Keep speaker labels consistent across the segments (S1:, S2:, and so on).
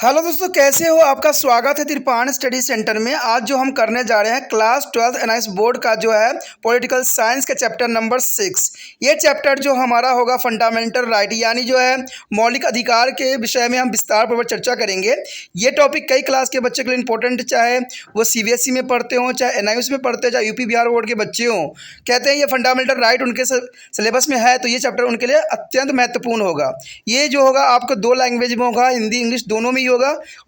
S1: Hello दोस्तों, कैसे हो? आपका स्वागत है तिरपान स्टडी सेंटर में। आज जो हम करने जा रहे हैं क्लास 12 एनआईएस बोर्ड का जो है पॉलिटिकल साइंस का चैप्टर नंबर 6। ये चैप्टर जो हमारा होगा फंडामेंटल राइट, यानी जो है मौलिक अधिकार के विषय में हम विस्तार पूर्वक चर्चा करेंगे। ये टॉपिक कई क्लास के बच्चे के लिए इंपॉर्टेंट, चाहे वो सीबीएसई में पढ़ते हों, चाहे एनआईएस में पढ़ते हैं, चाहे यूपी बिहार बोर्ड के बच्चे हों। कहते हैं ये फंडामेंटल राइट उनके सिलेबस में है, तो ये चैप्टर उनके लिए अत्यंत महत्वपूर्ण होगा। ये जो होगा आपको 2 लैंग्वेज में होगा, हिंदी इंग्लिश दोनों में ही होगा,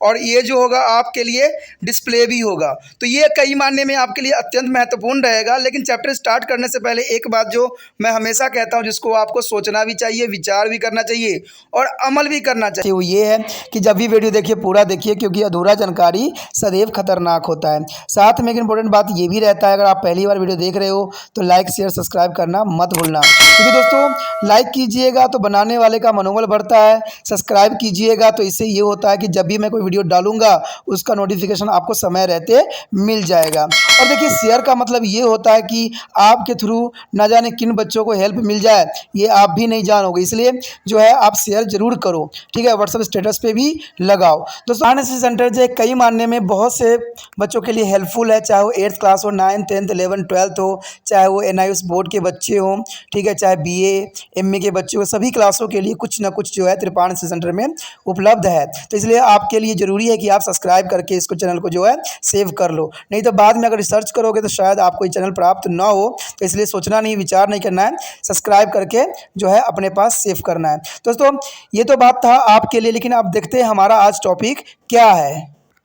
S1: और ये जो होगा आपके लिए डिस्प्ले भी होगा। तो ये कई मायने में आपके लिए अत्यंत महत्वपूर्ण रहेगा। लेकिन चैप्टर स्टार्ट करने से पहले एक बात जो मैं हमेशा कहता हूँ, जिसको आपको सोचना भी चाहिए, विचार भी करना चाहिए और अमल भी करना चाहिए, वो ये है कि जब भी वीडियो देखिए पूरा देखिए, क्योंकि अधूरा जानकारी सदैव खतरनाक होता है। साथ में एक इंपॉर्टेंट बात ये भी रहता है, अगर आप पहली बार वीडियो देख रहे हो तो लाइक शेयर सब्सक्राइब करना मत भूलना, क्योंकि दोस्तों लाइक कीजिएगा तो बनाने वाले का मनोबल बढ़ता है, सब्सक्राइब कीजिएगा तो इससे ये होता है कि जब भी मैं कोई वीडियो डालूंगा उसका नोटिफिकेशन आपको समय रहते मिल जाएगा। और देखिए शेयर का मतलब ये होता है कि आपके थ्रू ना जाने किन बच्चों को हेल्प मिल जाए, ये आप भी नहीं जानोगे, इसलिए जो है आप शेयर जरूर करो, ठीक है। व्हाट्सएप स्टेटस पे भी लगाओ। दोस्तों एनआईएस सेंटर जो है कई मानने में बहुत से बच्चों के लिए हेल्पफुल है, चाहे वो 8th क्लास हो, 9th 10th 11th 12th हो, चाहे वो एनआईएस बोर्ड के बच्चे हों, ठीक है, चाहे बीए एमए के बच्चे हो, सभी क्लासों के लिए कुछ ना कुछ जो है तिरपान सेंटर में उपलब्ध है। तो इसलिए आपके लिए ज़रूरी है कि आप सब्सक्राइब करके इसको चैनल को जो है सेव कर लो, नहीं तो बाद में अगर रिसर्च करोगे तो शायद आपको ये चैनल प्राप्त ना हो। तो इसलिए सोचना नहीं, विचार नहीं करना है, सब्सक्राइब करके जो है अपने पास सेव करना है। दोस्तों ये तो बात था आपके लिए, लेकिन आप देखते हैं हमारा आज टॉपिक क्या है।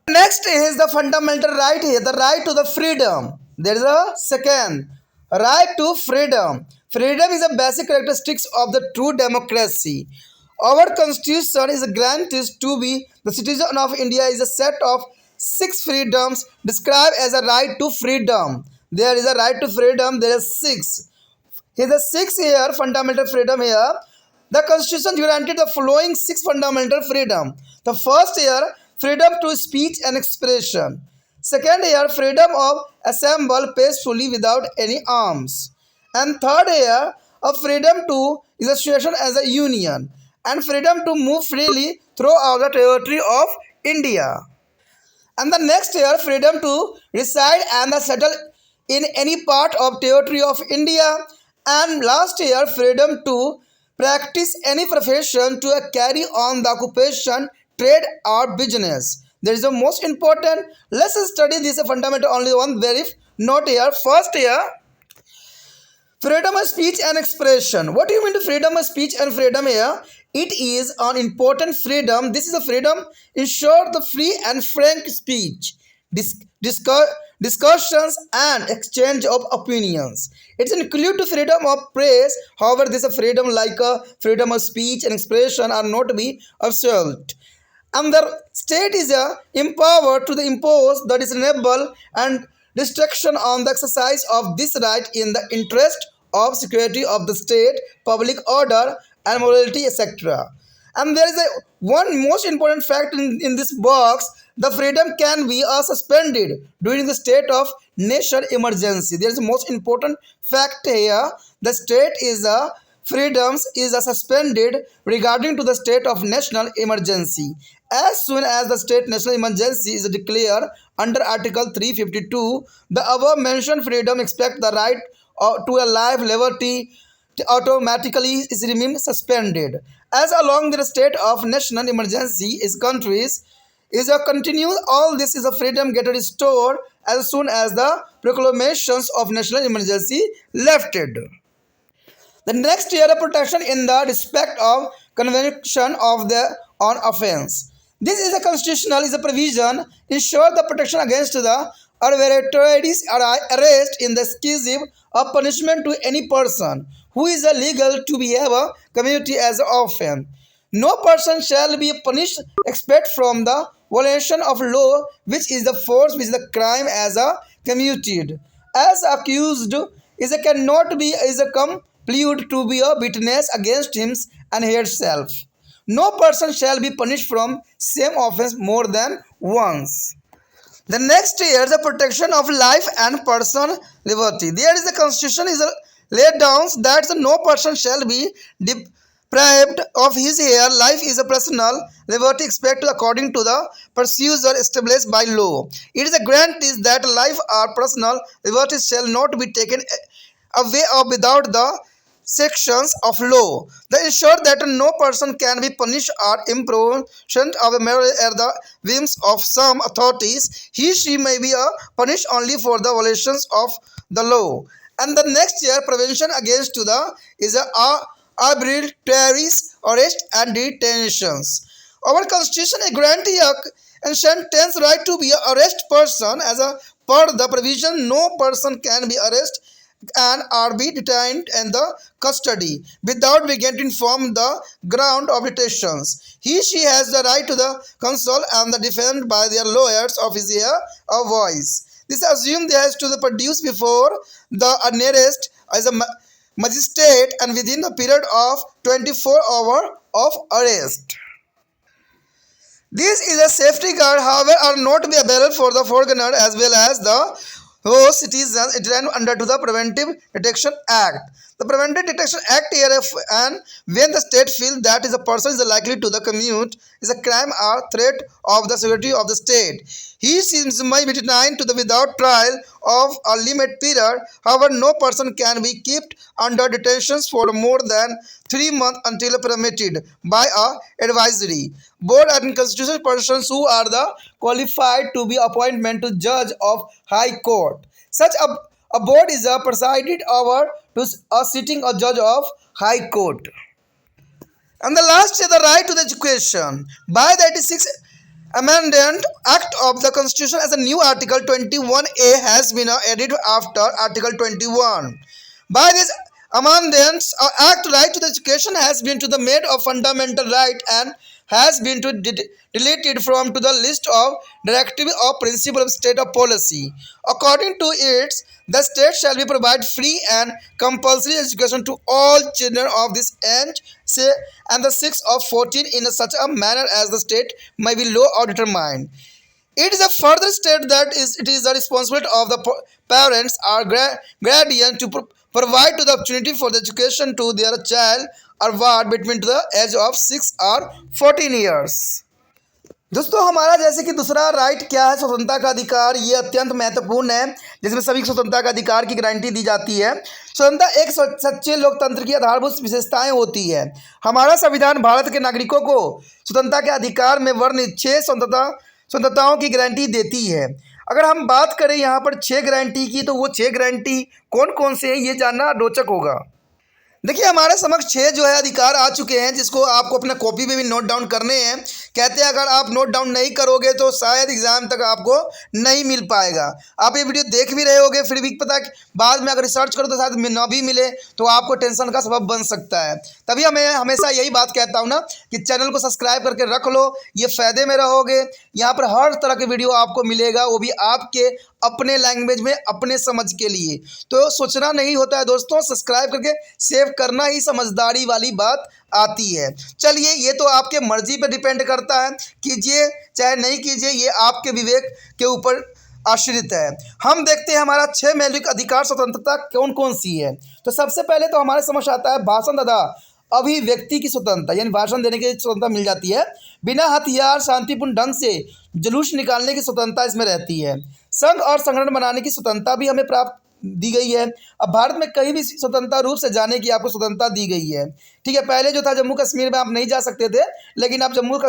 S1: Next is the fundamental right है, the right to the freedom. There is a second right to freedom. Freedom is a basic characteristics of the true democracy. Our constitution is granted to be the citizen of India is a set of 6 freedoms described as a right to freedom. There is a right to freedom. There is 6. Here the 6 here fundamental freedom here. The constitution granted the following 6 fundamental freedom. The first here, freedom to speech and expression. Second here, freedom of assemble peacefully without any arms. And third here, a freedom to association as a union. And freedom to move freely throughout the territory of India. And the next here, freedom to reside and settle in any part of territory of India. And last here, freedom to practice any profession to carry on the occupation, trade or business. There is the most important. Let's study this fundamental only one very note here. First here, freedom of speech and expression. What do you mean to freedom of speech and freedom here? It is an important freedom. This is a freedom ensure the free and frank speech, discussions and exchange of opinions. It's include the freedom of press. However, this is a freedom like a freedom of speech and expression are not to be assaulted. And the state is empowered to impose the reasonable and restriction on the exercise of this right in the interest of security of the state, public order and morality, etc. And there is one most important fact in this box. The freedom can be suspended during the state of nation emergency. There is a most important fact here. The state is freedoms is suspended regarding to the state of national emergency as soon as the state national emergency is declared under article 352. The above mentioned freedom expect the right to a life, liberty automatically is remain suspended as along the state of national emergency is countries is a continue. All this is a freedom get restored as soon as the proclamations of national emergency lifted. The next year, protection in the respect of conviction of the on offense. This is a constitutional is a provision ensure the protection against the arbitraries arrest in the scheme of punishment to any person who is illegal to behave a community as often. No person shall be punished except from the violation of law, which is the force which the crime as a committed. As accused is a cannot be is a plead to be a witness against him and herself. No person shall be punished from same offense more than once. The next year, the protection of life and personal liberty. There is the constitution is laid down that no person shall be deprived of his hair, life is a personal liberty expected according to the procedure established by law. It is a guarantee that life or personal liberties shall not be taken away or without the sections of law. They ensure that no person can be punished or imprisoned of merely at the whims of some authorities. He, she may be punished only for the violations of the law. And the next year, prevention against to the is arbitrary arrest and detentions. Our constitution guarantees a sentence right to be arrest person as a per the provision no person can be arrested and are be detained in the custody without being to inform the ground of detentions. He, she has the right to the counsel and the defended by their lawyers of his ear or voice. This assumes they has to the produce before the nearest as a magistrate and within the period of 24 hours of arrest. This is a safety guard, however, are not be available for the foreigner as well as the whose citizens under to the Preventive Detection Act. The Preventive Detection Act here, and when the state feels that is a person is likely to the commute is a crime or threat of the security of the state, he seems may be denied to the without trial of a limit period. However, no person can be kept under detention for more than 3 months until permitted by a advisory board and constitutional persons who are the qualified to be appointment to judge of high court. Such a board is presided over to a sitting a judge of high court. And the last is the right to the education. By the 86th Amendment Act of the Constitution as a new Article 21A has been added after Article 21. By this amendments, Act right to the education has been to the made of fundamental right and has been to deleted from to the list of directive or principle of state of policy. According to it, the state shall be provide free and compulsory education to all children of this age, say, and the 6 of 14 in such a manner as the state may be law or determined. It is a further state that it is the responsibility of the parents or guardian to provide to the opportunity for the education to their child or ward between the age of 6 or 14 years. दोस्तों हमारा जैसे कि दूसरा right क्या है, स्वतंत्रता का अधिकार, ये अत्यंत महत्वपूर्ण है जिसमें सभी स्वतंत्रता का अधिकार की गारंटी दी जाती है। स्वतंत्रता एक सच्चे लोकतंत्र की आधारभूत विशेषताएं होती है। हमारा संविधान भारत के नागरिकों को स्वतंत्रता के अधिकार में वर्णित 6 स्वतंत्रताओं की गारंटी देती है। अगर हम बात करें यहाँ पर 6 गारंटी की, तो वो 6 गारंटी कौन कौन से हैं ये जानना रोचक होगा। देखिए हमारे समक्ष 6 जो है अधिकार आ चुके हैं जिसको आपको अपना कॉपी पे भी नोट डाउन करने हैं। कहते हैं अगर आप नोट डाउन नहीं करोगे तो शायद एग्जाम तक आपको नहीं मिल पाएगा। आप ये वीडियो देख भी रहे होगे, फिर भी पता बाद में अगर रिसर्च करो तो शायद ना भी मिले तो आपको टेंशन का सबब बन सकता है। तभी मैं हमेशा यही बात कहता हूँ ना कि चैनल को सब्सक्राइब करके रख लो, ये फ़ायदे में रहोगे। यहाँ पर हर तरह के वीडियो आपको मिलेगा, वो भी आपके अपने लैंग्वेज में अपने समझ के लिए। तो सोचना नहीं होता है दोस्तों, सब्सक्राइब करके सेव करना ही समझदारी वाली बात आती है। चलिए ये तो आपके मर्जी पे डिपेंड करता है, कीजिए चाहे नहीं कीजिए, ये आपके विवेक के ऊपर आश्रित है। हम देखते हैं हमारा 6 मौलिक अधिकार स्वतंत्रता कौन कौन सी है। तो सबसे पहले तो हमारे समझ आता है भाषण तथा अभिव्यक्ति की स्वतंत्रता, यानी भाषण देने की स्वतंत्रता मिल जाती है। बिना हथियार शांतिपूर्ण ढंग से जुलूस निकालने की स्वतंत्रता इसमें रहती है। संघ और संगठन बनाने की स्वतंत्रता भी हमें प्राप्त दी गई है। अब भारत में कहीं भी स्वतंत्रता रूप से जाने की आपको स्वतंत्रता दी गई है। ठीक है, पहले जो था जम्मू कश्मीर में आप नहीं जा सकते थे, लेकिन अब जम्मू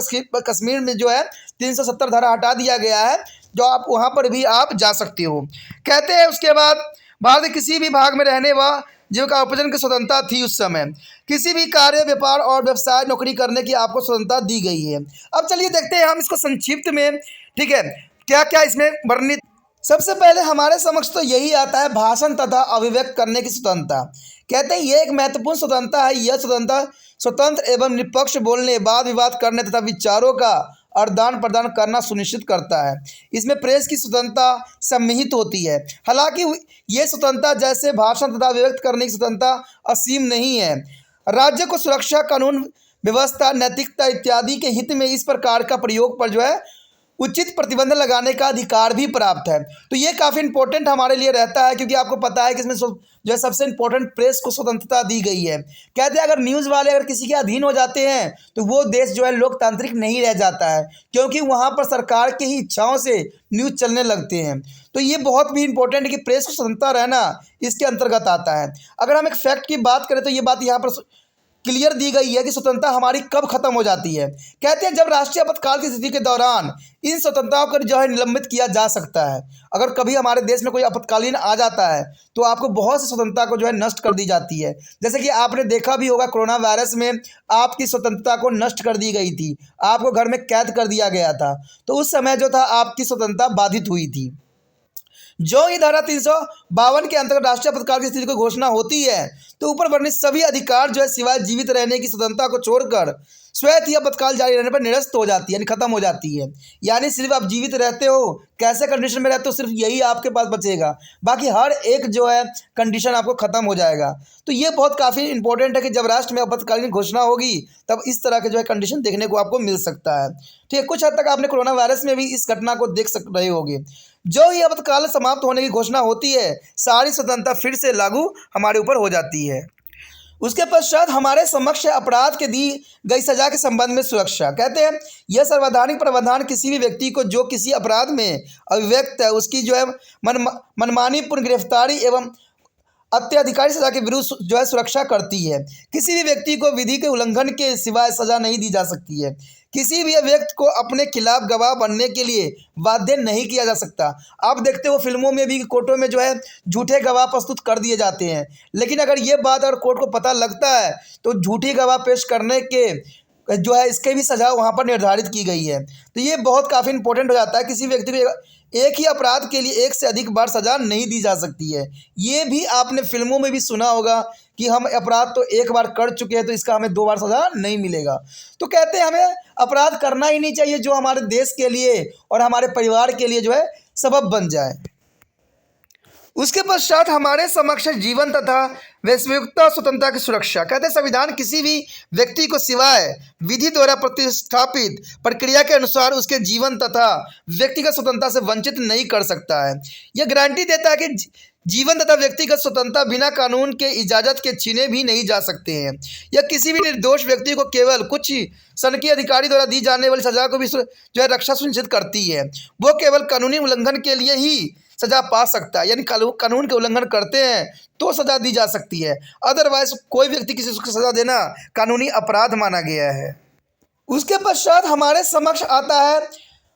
S1: कश्मीर में जो है 370 धारा हटा दिया गया है, जो आप वहाँ पर भी आप जा सकते हो। कहते हैं उसके बाद भारत के किसी भी भाग में रहने व जीविका उपार्जन की स्वतंत्रता थी उस समय। किसी भी कार्य, व्यापार और व्यवसाय, नौकरी करने की आपको स्वतंत्रता दी गई है। अब चलिए देखते हैं हम इसको संक्षिप्त में, ठीक है, क्या क्या इसमें वर्णित। सबसे पहले हमारे समक्ष तो यही आता है भाषण तथा अभिव्यक्त करने की स्वतंत्रता। कहते हैं ये एक महत्वपूर्ण स्वतंत्रता है। यह स्वतंत्रता स्वतंत्र एवं निष्पक्ष बोलने, वाद विवाद करने तथा विचारों का आदान प्रदान करना सुनिश्चित करता है। इसमें प्रेस की स्वतंत्रता सम्मिलित होती है। हालांकि ये स्वतंत्रता जैसे भाषण तथा अभिव्यक्त करने की स्वतंत्रता असीम नहीं है। राज्य को सुरक्षा, कानून व्यवस्था, नैतिकता इत्यादि के हित में इस प्रकार का प्रयोग पर जो है उचित प्रतिबंध लगाने का अधिकार भी प्राप्त है। तो ये काफ़ी इंपॉर्टेंट हमारे लिए रहता है, क्योंकि आपको पता है कि इसमें जो है सबसे इंपॉर्टेंट प्रेस को स्वतंत्रता दी गई है। कहते हैं अगर न्यूज़ वाले अगर किसी के अधीन हो जाते हैं तो वो देश जो है लोकतांत्रिक नहीं रह जाता है, क्योंकि वहाँ पर सरकार की ही इच्छाओं से न्यूज़ चलने लगते हैं। तो ये बहुत भी इंपॉर्टेंट है कि प्रेस को स्वतंत्रता रहना इसके अंतर्गत आता है। अगर हम एक फैक्ट की बात करें तो ये बात यहाँ पर क्लियर दी गई है कि स्वतंत्रता हमारी कब खत्म हो जाती है। कहते हैं जब राष्ट्रीय आपातकाल की स्थिति के दौरान इन स्वतंत्रताओं को जो है निलंबित किया जा सकता है। अगर कभी हमारे देश में कोई आपातकालीन आ जाता है तो आपको बहुत सी स्वतंत्रता को जो है नष्ट कर दी जाती है। जैसे कि आपने देखा भी होगा, कोरोना वायरस में आपकी स्वतंत्रता को नष्ट कर दी गई थी, आपको घर में कैद कर दिया गया था। तो उस समय जो था आपकी स्वतंत्रता बाधित हुई थी। जो ही धारा 352 के अंतर्गत राष्ट्रीय आपातकाल की स्थिति की घोषणा होती है तो ऊपर वर्णित सभी अधिकार जो है सिवाय जीवित रहने की स्वतंत्रता को छोड़कर स्वयं ही आपातकाल जारी रहने पर निरस्त हो जाती है, यानी खत्म हो जाती है। यानी सिर्फ आप जीवित रहते हो, कैसे कंडीशन में रहते हो, सिर्फ यही आपके पास बचेगा, बाकी हर एक जो है कंडीशन आपको खत्म हो जाएगा। तो ये बहुत काफ़ी इंपॉर्टेंट है कि जब राष्ट्र में आपातकालीन घोषणा होगी तब इस तरह के जो है कंडीशन देखने को आपको मिल सकता है। ठीक है, कुछ हद तक आपने कोरोना वायरस में भी इस घटना को देख रहे होंगे। जो ही आपातकाल समाप्त होने की घोषणा होती है सारी स्वतंत्रता फिर से लागू हमारे ऊपर हो जाती है। उसके पश्चात हमारे समक्ष अपराध के दी गई सजा के संबंध में सुरक्षा। कहते हैं यह संवैधानिक प्रावधान किसी भी व्यक्ति को जो किसी अपराध में अभिव्यक्त है उसकी जो है मनमानी पूर्ण गिरफ्तारी एवं अत्याधिकारी सजा के विरुद्ध जो है सुरक्षा करती है। किसी भी व्यक्ति को विधि के उल्लंघन के सिवाय सजा नहीं दी जा सकती है। किसी भी व्यक्ति को अपने खिलाफ गवाह बनने के लिए बाध्य नहीं किया जा सकता। आप देखते हो फिल्मों में भी कोर्टों में जो है झूठे गवाह प्रस्तुत कर दिए जाते हैं, लेकिन अगर ये बात अगर कोर्ट को पता लगता है तो झूठी गवाह पेश करने के जो है इसके भी सज़ा वहाँ पर निर्धारित की गई है। तो ये बहुत काफ़ी इंपॉर्टेंट हो जाता है। किसी व्यक्ति को एक ही अपराध के लिए एक से अधिक बार सज़ा नहीं दी जा सकती है। ये भी आपने फिल्मों में भी सुना होगा कि हम अपराध तो एक बार कर चुके हैं तो इसका हमें 2 बार सज़ा नहीं मिलेगा। तो कहते हैं हमें अपराध करना ही नहीं चाहिए जो हमारे देश के लिए और हमारे परिवार के लिए जो है सबब बन जाए। उसके पश्चात हमारे समक्ष जीवन तथा वैश्विकता स्वतंत्रता की सुरक्षा। कहते हैं संविधान किसी भी व्यक्ति को सिवाय विधि द्वारा प्रतिष्ठापित प्रक्रिया के अनुसार उसके जीवन तथा व्यक्तिगत स्वतंत्रता से वंचित नहीं कर सकता है। यह गारंटी देता है कि जीवन तथा व्यक्तिगत स्वतंत्रता बिना कानून के इजाज़त के छीने भी नहीं जा सकते हैं। यह किसी भी निर्दोष व्यक्ति को केवल कुछ संघीय अधिकारी द्वारा दी जाने वाली सजा को भी जो है रक्षा सुनिश्चित करती है। वो केवल कानूनी उल्लंघन के लिए ही सजा पा सकता है, यानी कानून के उल्लंघन करते हैं तो सजा दी जा सकती है, अदरवाइज कोई व्यक्ति किसी को सजा देना कानूनी अपराध माना गया है। उसके पश्चात हमारे समक्ष आता है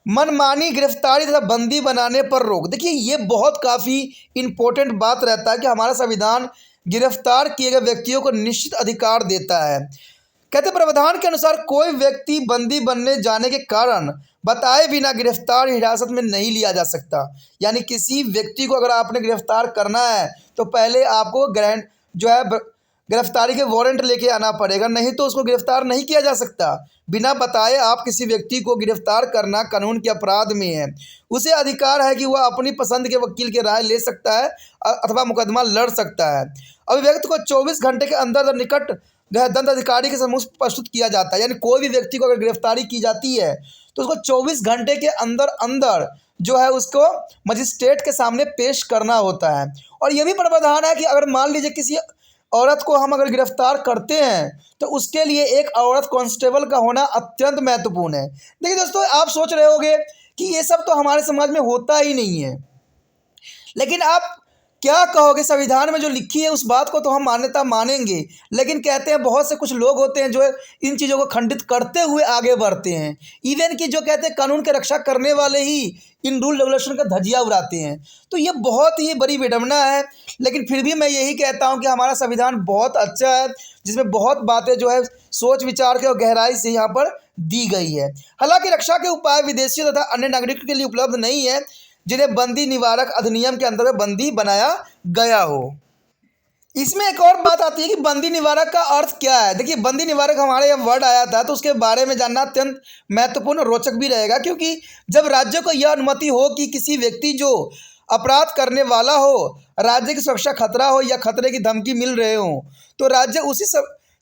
S1: मनमानी गिरफ्तारी तथा बंदी बनाने पर रोक। देखिए ये बहुत काफ़ी इम्पोर्टेंट बात रहता है कि हमारा संविधान गिरफ्तार किए गए व्यक्तियों को निश्चित अधिकार देता है। कहते प्रावधान के अनुसार कोई व्यक्ति बंदी बनने जाने के कारण बताए बिना गिरफ्तार हिरासत में नहीं लिया जा सकता। यानी किसी व्यक्ति को अगर आपने गिरफ्तार करना है तो पहले आपको जो है गिरफ्तारी के वारंट लेके आना पड़ेगा, नहीं तो उसको गिरफ्तार नहीं किया जा सकता। बिना बताए आप किसी व्यक्ति को गिरफ्तार करना कानून के अपराध में है। उसे अधिकार है कि वह अपनी पसंद के वकील की राय ले सकता है अथवा मुकदमा लड़ सकता है। अभिव्यक्ति को 24 घंटे के अंदर निकट दंड अधिकारी के सम्मुख प्रस्तुत किया जाता है। यानी कोई भी व्यक्ति को अगर गिरफ्तारी की जाती है तो उसको 24 घंटे के अंदर अंदर जो है उसको मजिस्ट्रेट के सामने पेश करना होता है। और ये भी प्रावधान है कि अगर मान लीजिए किसी औरत को हम अगर गिरफ्तार करते हैं तो उसके लिए एक औरत कांस्टेबल का होना अत्यंत महत्वपूर्ण है। देखिए दोस्तों, आप सोच रहे होंगे कि ये सब तो हमारे समाज में होता ही नहीं है, लेकिन आप क्या कहोगे? संविधान में जो लिखी है उस बात को तो हम मान्यता मानेंगे, लेकिन कहते हैं बहुत से कुछ लोग होते हैं जो इन चीज़ों को खंडित करते हुए आगे बढ़ते हैं। इवन कि जो कहते हैं कानून की रक्षा करने वाले ही इन रूल रेगुलेशन का धज्जियां उड़ाते हैं। तो ये बहुत ही बड़ी विडंबना है, लेकिन फिर भी मैं यही कहता हूं कि हमारा संविधान बहुत अच्छा है, जिसमें बहुत बातें जो है सोच विचार के और गहराई से यहाँ पर दी गई है। हालांकि रक्षा के उपाय विदेशियों तथा अन्य नागरिकों के लिए उपलब्ध नहीं है जिन्हें बंदी निवारक अधिनियम के अंतर्गत बंदी बनाया गया हो। इसमें एक और बात आती है कि बंदी निवारक का अर्थ क्या है। देखिए बंदी निवारक हमारे यहाँ वर्ड आया था तो उसके बारे में जानना अत्यंत महत्वपूर्ण और रोचक भी रहेगा, क्योंकि जब राज्य को यह अनुमति हो कि किसी व्यक्ति जो अपराध करने वाला हो, राज्य की सुरक्षा खतरा हो या खतरे की धमकी मिल रहे हो, तो राज्य उसी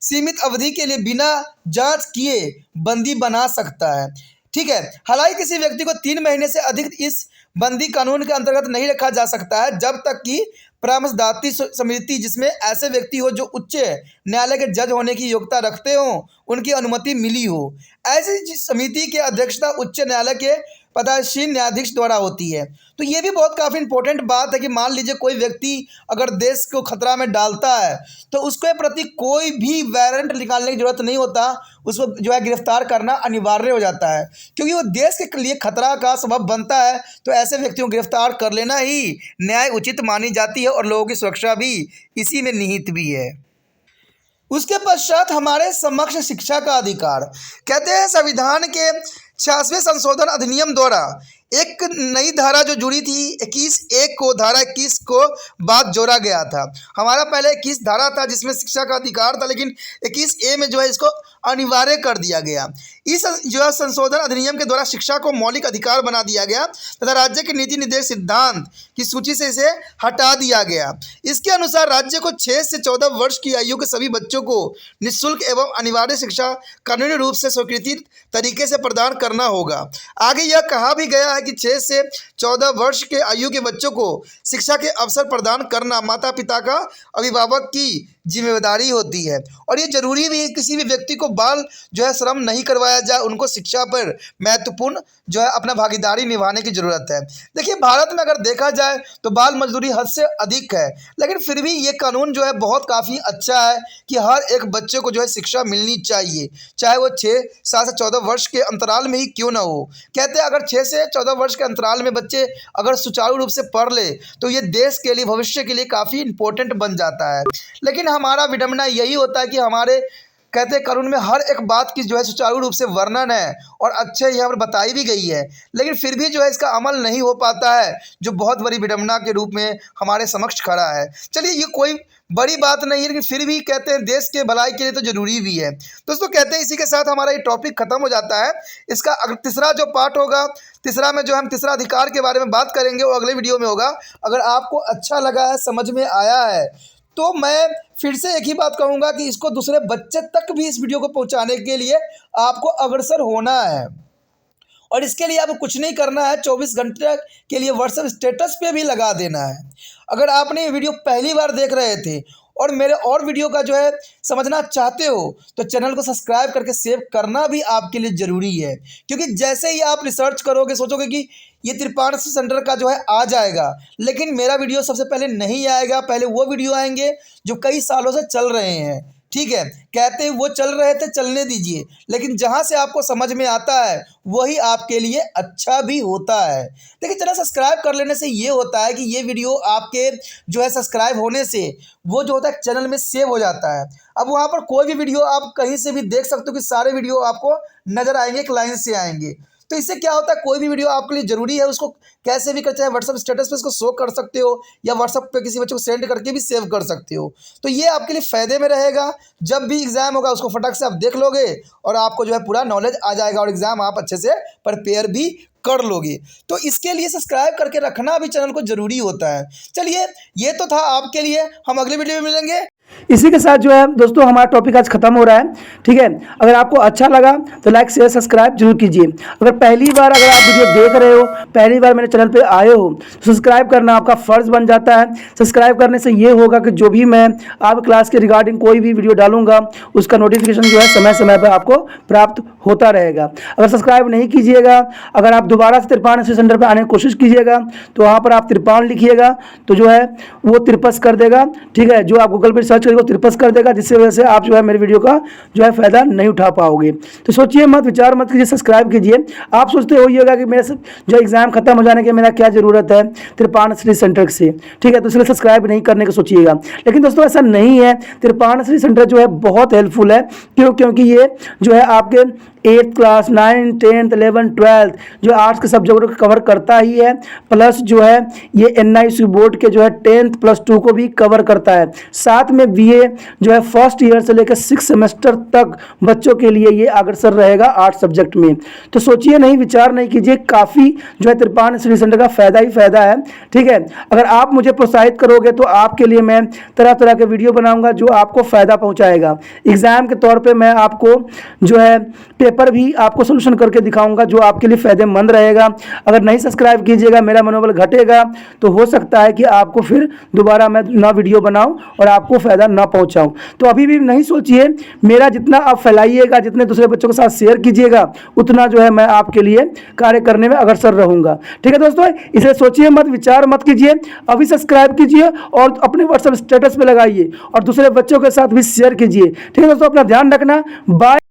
S1: सीमित अवधि के लिए बिना जांच किए बंदी बना सकता है। ठीक है। हालांकि किसी व्यक्ति को 3 महीने से अधिक इस बंदी कानून के अंतर्गत नहीं रखा जा सकता है जब तक कि परामर्शदात्री समिति जिसमें ऐसे व्यक्ति हो जो उच्च न्यायालय के जज होने की योग्यता रखते हो, उनकी अनुमति मिली हो। ऐसी समिति की अध्यक्षता उच्च न्यायालय के पदासीन न्यायाधीश द्वारा होती है। तो ये भी बहुत काफ़ी इंपॉर्टेंट बात है कि मान लीजिए कोई व्यक्ति अगर देश को खतरा में डालता है तो उसके प्रति कोई भी वारंट निकालने की जरूरत नहीं होता, उसको जो है गिरफ्तार करना अनिवार्य हो जाता है, क्योंकि वो देश के लिए खतरा का सबब बनता है। तो ऐसे व्यक्तियों को गिरफ्तार कर लेना ही न्याय उचित मानी जाती है और लोगों की सुरक्षा भी इसी में निहित भी है। उसके पश्चात हमारे समक्ष शिक्षा का अधिकार। कहते हैं संविधान के 66वें संशोधन अधिनियम द्वारा एक नई धारा जो जुड़ी थी 21(1) को धारा 21 को बाद जोड़ा गया था। हमारा पहले 21 धारा था जिसमें शिक्षा का अधिकार था, लेकिन 21(a) में जो है इसको अनिवार्य कर दिया गया। इस जो है संशोधन अधिनियम के द्वारा शिक्षा को मौलिक अधिकार बना दिया गया तथा राज्य के नीति निर्देश सिद्धांत की सूची से इसे हटा दिया गया। इसके अनुसार राज्य को 6 से 14 वर्ष की आयु के सभी बच्चों को निःशुल्क एवं अनिवार्य शिक्षा कानूनी रूप से स्वीकृत तरीके से प्रदान करना होगा। आगे यह कहा भी गया है कि 6 से 14 वर्ष के आयु के बच्चों को शिक्षा के अवसर प्रदान करना माता पिता का अभिभावक की जिम्मेदारी होती है और ये जरूरी भी है किसी भी व्यक्ति को बाल जो है श्रम नहीं करवाया जाए, उनको शिक्षा पर महत्वपूर्ण जो है अपना भागीदारी निभाने की ज़रूरत है। देखिए भारत में अगर देखा जाए तो बाल मजदूरी हद से अधिक है, लेकिन फिर भी ये कानून जो है बहुत काफ़ी अच्छा है कि हर एक बच्चे को जो है शिक्षा मिलनी चाहिए, चाहे वो 6 साल से 14 वर्ष के अंतराल में ही क्यों ना हो। कहते हैं अगर 6 से 14 वर्ष के अंतराल में बच्चे अगर सुचारू रूप से पढ़ ले तो ये देश के लिए भविष्य के लिए काफ़ी इंपॉर्टेंट बन जाता है। लेकिन हमारा विडंबना यही होता है कि हमारे कहते हैं कानून में हर एक बात की जो है सुचारू रूप से वर्णन है और अच्छे यहाँ पर बताई भी गई है, लेकिन फिर भी जो है इसका अमल नहीं हो पाता है, जो बहुत बड़ी विडंबना के रूप में हमारे समक्ष खड़ा है। चलिए ये कोई बड़ी बात नहीं है, लेकिन फिर भी कहते हैं देश के भलाई के लिए तो ज़रूरी भी है। दोस्तों कहते हैं इसी के साथ हमारा ये टॉपिक ख़त्म हो जाता है। इसका अगर तीसरा जो पार्ट होगा, तीसरा में जो हम तीसरा अधिकार के बारे में बात करेंगे वो अगले वीडियो में होगा। अगर आपको अच्छा लगा है, समझ में आया है, तो मैं फिर से एक ही बात कहूँगा कि इसको दूसरे बच्चे तक भी इस वीडियो को पहुँचाने के लिए आपको अग्रसर होना है और इसके लिए आपको कुछ नहीं करना है, 24 घंटे के लिए व्हाट्सएप स्टेटस पे भी लगा देना है। अगर आपने ये वीडियो पहली बार देख रहे थे और मेरे और वीडियो का जो है समझना चाहते हो तो चैनल को सब्सक्राइब करके सेव करना भी आपके लिए ज़रूरी है, क्योंकि जैसे ही आप रिसर्च करोगे सोचोगे कि ये त्रिपाण सेंटर का जो है आ जाएगा, लेकिन मेरा वीडियो सबसे पहले नहीं आएगा, पहले वो वीडियो आएंगे जो कई सालों से चल रहे हैं। ठीक है, कहते हैं वो चल रहे थे, चलने दीजिए, लेकिन जहाँ से आपको समझ में आता है वही आपके लिए अच्छा भी होता है। देखिए चैनल सब्सक्राइब कर लेने से ये होता है कि ये वीडियो आपके जो है सब्सक्राइब होने से वो जो होता है चैनल में सेव हो जाता है। अब वहाँ पर कोई भी वीडियो आप कहीं से भी देख सकते हो कि सारे वीडियो आपको नज़र आएंगे, एक लाइन से आएंगे। तो इससे क्या होता है, कोई भी वीडियो आपके लिए ज़रूरी है उसको कैसे भी कर, चाहे व्हाट्सअप स्टेटस पे इसको शो कर सकते हो या व्हाट्सअप पे किसी बच्चे को सेंड करके भी सेव कर सकते हो। तो ये आपके लिए फ़ायदे में रहेगा। जब भी एग्ज़ाम होगा उसको फटाक से आप देख लोगे और आपको जो है पूरा नॉलेज आ जाएगा और एग्ज़ाम आप अच्छे से प्रिपेयर भी कर लोगे। तो इसके लिए सब्सक्राइब करके रखना भी चैनल को ज़रूरी होता है। चलिए ये तो था आपके लिए, हम अगले वीडियो में मिलेंगे।
S2: इसी के साथ जो है दोस्तों हमारा टॉपिक आज खत्म हो रहा है। ठीक है, अगर आपको अच्छा लगा तो लाइक शेयर सब्सक्राइब जरूर कीजिए। अगर पहली बार अगर आप वीडियो देख रहे हो, पहली बार मेरे चैनल पे आए हो तो सब्सक्राइब करना आपका फ़र्ज़ बन जाता है। सब्सक्राइब करने से ये होगा कि जो भी मैं आप क्लास के रिगार्डिंग कोई भी वीडियो डालूंगा उसका नोटिफिकेशन जो है समय समय पर आपको प्राप्त होता रहेगा। अगर सब्सक्राइब नहीं कीजिएगा, अगर आप दोबारा से त्रिपाण सेंटर पर आने की कोशिश कीजिएगा तो वहाँ पर आप त्रिपाण लिखिएगा तो जो है वो त्रिपस कर देगा। ठीक है, जो आप गूगल पर सर्च करेंगे त्रिपस कर देगा, जिससे वजह से आप जो है मेरे वीडियो का जो है फ़ायदा नहीं उठा पाओगे। तो सोचिए मत, विचार मत कीजिए, सब्सक्राइब कीजिए। आप सोचते होइएगा कि मेरे जो एग्ज़ाम खत्म हो जाने के मेरा क्या ज़रूरत है त्रिपाण श्री सेंटर से। ठीक है, तो इसलिए सब्सक्राइब नहीं करने का सोचिएगा, लेकिन दोस्तों ऐसा नहीं है। त्रिपाण श्री सेंटर जो है बहुत हेल्पफुल है। क्योंकि ये जो है आपके 8th class 9th 10th 11th 12th जो आर्ट्स के सब्जेक्टों को कवर करता ही है, प्लस जो है ये NIC बोर्ड के जो है 10th +2 को भी कवर करता है। साथ में BA जो है फर्स्ट ईयर से लेकर 6 सेमेस्टर तक बच्चों के लिए ये अग्रसर रहेगा आर्ट्स सब्जेक्ट में। तो सोचिए नहीं, विचार नहीं कीजिए, काफ़ी जो है त्रिपाण स्टडी सेंटर का फ़ायदा ही फ़ायदा है। ठीक है, अगर आप मुझे प्रोत्साहित करोगे तो आपके लिए मैं तरह तरह के वीडियो बनाऊँगा जो आपको फ़ायदा पहुँचाएगा। एग्ज़ाम के तौर पर मैं आपको जो है पेपर भी आपको सोल्यूशन करके दिखाऊंगा जो आपके लिए फ़ायदेमंद रहेगा। अगर नहीं सब्सक्राइब कीजिएगा, मेरा मनोबल घटेगा, तो हो सकता है कि आपको फिर दोबारा मैं ना वीडियो बनाऊं और आपको फ़ायदा ना पहुंचाऊं। तो अभी भी नहीं सोचिए, मेरा जितना आप फैलाइएगा, जितने दूसरे बच्चों के साथ शेयर कीजिएगा, उतना जो है मैं आपके लिए कार्य करने में अग्रसर रहूँगा। ठीक है दोस्तों, इसे सोचिए मत, विचार मत कीजिए, अभी सब्सक्राइब कीजिए और अपने व्हाट्सएप स्टेटस पे लगाइए और दूसरे बच्चों के साथ भी शेयर कीजिए। ठीक है दोस्तों, अपना ध्यान रखना। बाय।